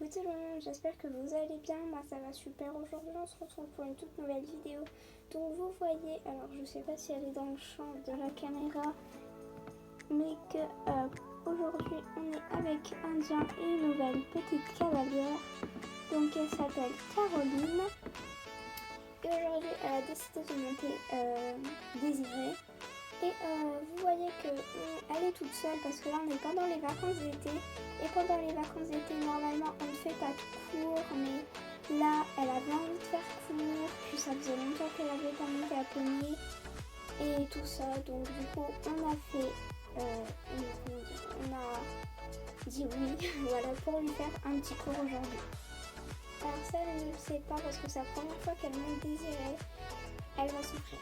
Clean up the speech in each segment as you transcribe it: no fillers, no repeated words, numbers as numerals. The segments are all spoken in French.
Coucou tout le monde, j'espère que vous allez bien, moi ça va super. Aujourd'hui on se retrouve pour une toute nouvelle vidéo. Donc vous voyez, alors je sais pas si elle est dans le champ de la caméra, mais que aujourd'hui on est avec Indien et une nouvelle petite cavalière. Donc elle s'appelle Caroline. Et aujourd'hui elle a décidé de monter Désirée. Et vous voyez qu'elle est toute seule parce que là on est pendant les vacances d'été. Et pendant les vacances d'été, normalement on ne fait pas de cours, mais là elle avait envie de faire cours, puis ça faisait longtemps qu'elle avait pas monté à poney et tout ça. Donc du coup on a fait, on a dit oui voilà, pour lui faire un petit cours aujourd'hui. Alors ça elle ne le sait pas parce que c'est la première fois qu'elle monte Désirée, elle va souffrir.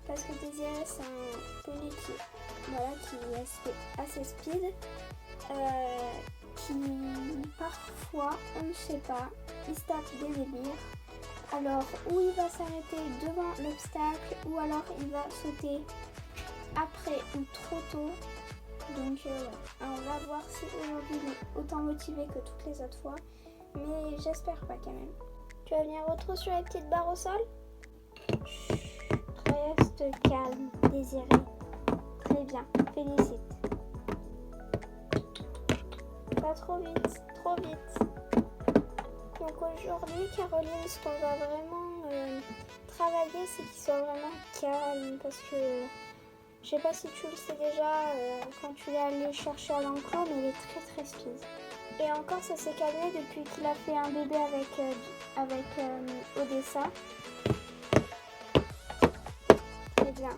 Parce que Désirée c'est un poney qui est assez speed, qui parfois, on ne sait pas, il se tape des délires. Alors ou il va s'arrêter devant l'obstacle ou alors il va sauter après ou trop tôt. Donc alors, on va voir si aujourd'hui il est autant motivé que toutes les autres fois. Mais j'espère pas quand même. Tu vas venir retrouver sur les petites barres au sol? Reste calme, Désirée. Très bien, félicite. Pas trop vite, trop vite. Donc aujourd'hui, Caroline, ce qu'on va vraiment travailler, c'est qu'il soit vraiment calme. Parce que, je sais pas si tu le sais déjà, quand tu l'es allé chercher à l'enclos, mais il est très speed. Et encore, ça s'est calmé depuis qu'il a fait un bébé avec Odessa. Très bien.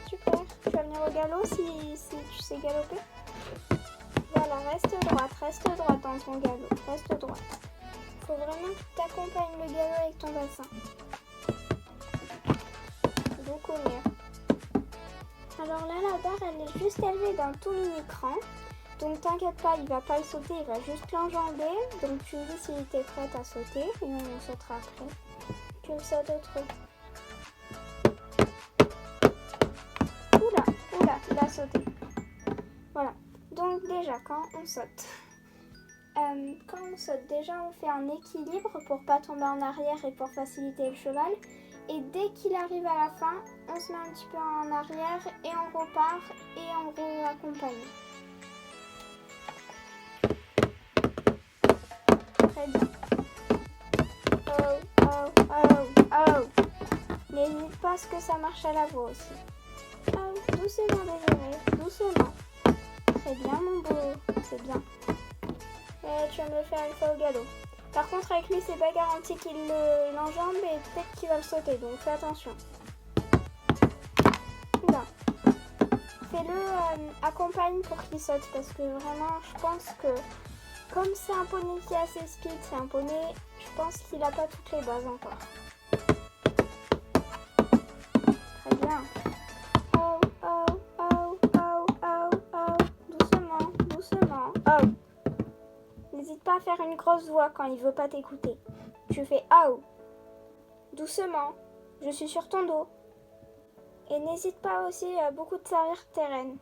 Super. Tu vas venir au galop si tu sais galoper. Voilà, reste droite dans ton galop. Reste droite. Faut vraiment que tu accompagnes le galop avec ton bassin. Beaucoup mieux. Alors là, la barre, elle est juste élevée d'un tout mini cran. Donc t'inquiète pas, il va pas le sauter, il va juste l'enjamber. Donc tu me dis s'il était prête à sauter et on sautera après. Tu le sautes au trou. Oula, il a sauté. Voilà. Donc déjà, quand on saute, déjà on fait un équilibre pour pas tomber en arrière et pour faciliter le cheval. Et dès qu'il arrive à la fin, on se met un petit peu en arrière et on repart et on re-accompagne. Très bien. Oh. N'hésite pas à ce que ça marche à la voix aussi. Oh, doucement Désirée, doucement. Très bien mon beau, c'est bien. Et tu vas me le faire une fois au galop. Par contre avec lui c'est pas garanti qu'il l'enjambe et peut-être qu'il va le sauter, donc fais attention. Là. Fais-le accompagne pour qu'il saute parce que vraiment je pense que comme c'est un poney qui est assez speed, c'est un poney, je pense qu'il n'a pas toutes les bases encore. Très bien. Oh. Doucement. Oh. N'hésite pas à faire une grosse voix quand il veut pas t'écouter. Tu fais oh. Doucement. Je suis sur ton dos. Et n'hésite pas aussi à beaucoup te servir tes rênes.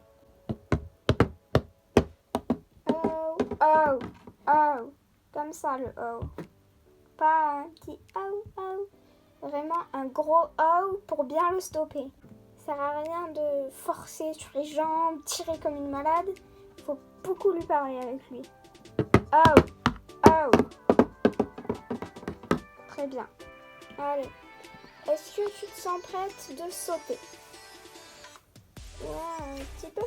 Oh. Comme ça le oh. Pas un petit oh. Vraiment un gros oh pour bien le stopper. Ça sert à rien de forcer sur les jambes, tirer comme une malade. Il faut beaucoup lui parler avec lui. Oh. Très bien. Allez. Est-ce que tu te sens prête de sauter? Ouais, un petit peu.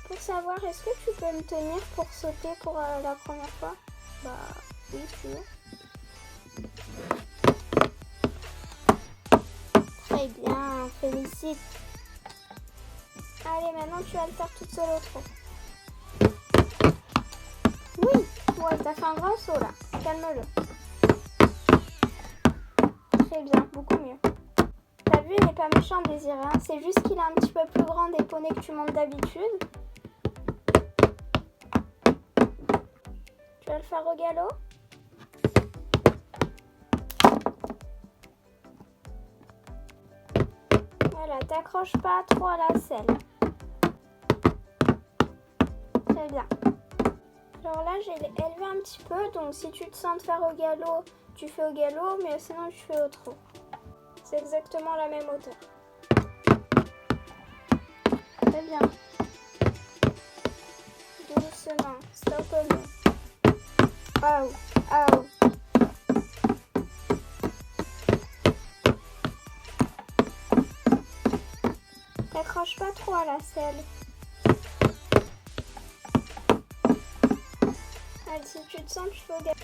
Pour savoir, est-ce que tu peux me tenir pour sauter pour la première fois? Bah oui, tu veux. Très bien, félicite. Allez, maintenant tu vas le faire toute seule au trot. Oui, ouais, t'as fait un grand saut là. Calme-le. Très bien, beaucoup mieux. T'as vu, il n'est pas méchant Désirée, hein. C'est juste qu'il est un petit peu plus grand des poneys que tu montes d'habitude. Tu vas le faire au galop. Voilà, t'accroches pas trop à la selle. Très bien. Alors là, j'ai élevé un petit peu, donc si tu te sens de faire au galop, tu fais au galop, mais sinon tu fais au trot. C'est exactement la même hauteur. Très bien. Doucement, stop au long. Out, out. T'accroches pas trop à la selle. Allez, si tu te sens, tu fais au galop.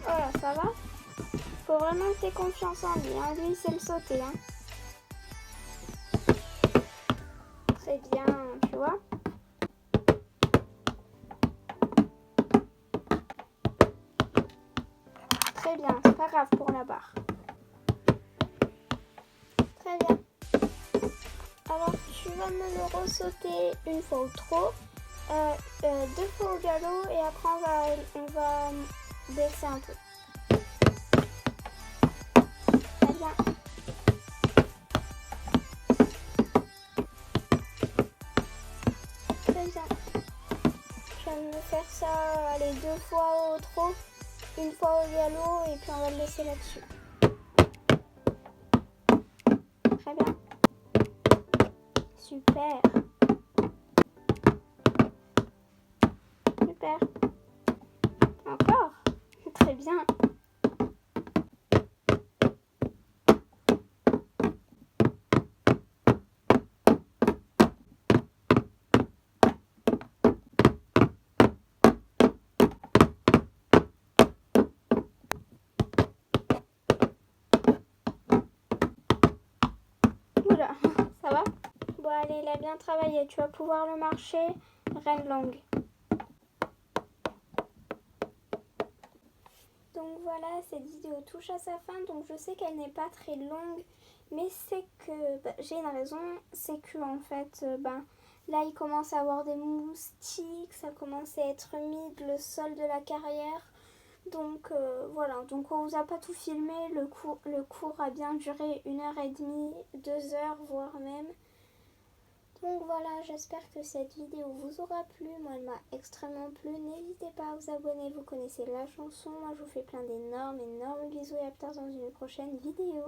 Voilà, ça va? Faut vraiment que tu aies confiance en lui. Hein. Lui, c'est le sauter. Hein. Très bien, tu vois. Très bien, c'est pas grave pour la barre. Très bien. Alors, tu vas me le ressauter une fois au trot, 2 fois au galop et après on va baisser un peu. Très bien. Très bien. Je vais me faire ça, allez, 2 fois au trot, une fois au galop et puis on va le laisser là-dessus. Très bien. Super. Super. Encore. Très bien. Oula, ça va? Bon allez, il a bien travaillé. Tu vas pouvoir le marcher. Reine longue. Donc voilà, cette vidéo touche à sa fin, donc je sais qu'elle n'est pas très longue, mais c'est que j'ai une raison, c'est que en fait, là il commence à avoir des moustiques, ça commence à être humide, le sol de la carrière, donc voilà, donc on vous a pas tout filmé, le cours a bien duré 1h30, 2 heures, voire même. Donc voilà, j'espère que cette vidéo vous aura plu. Moi, elle m'a extrêmement plu. N'hésitez pas à vous abonner, vous connaissez la chanson. Moi, je vous fais plein d'énormes bisous et à plus tard dans une prochaine vidéo.